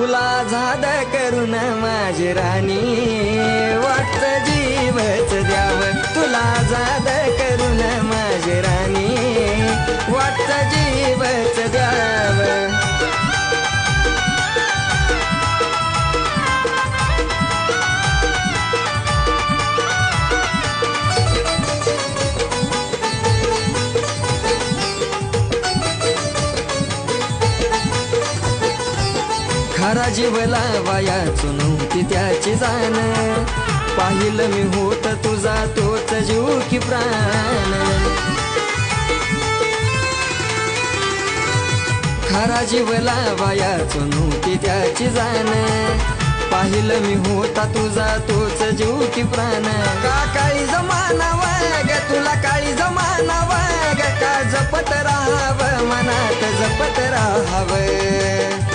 तुला झाद करून माझी राणी वाटत जीवच द्याव तुला झाद करून माझी राणी वाटत जीवच द्याव खरा जीव लावायाचो नव्हती त्याची जाण पाहिलं मी होत तुझा तोच जीव की प्राण खरा जीव लावायाचो नव्हती त्याची जाण पाहिलं मी होता तुझा तोच जीव की प्राण का काळी जमाना वाग तुला काळी जमाना वाग का जपत राहावं मनात जपत राहावं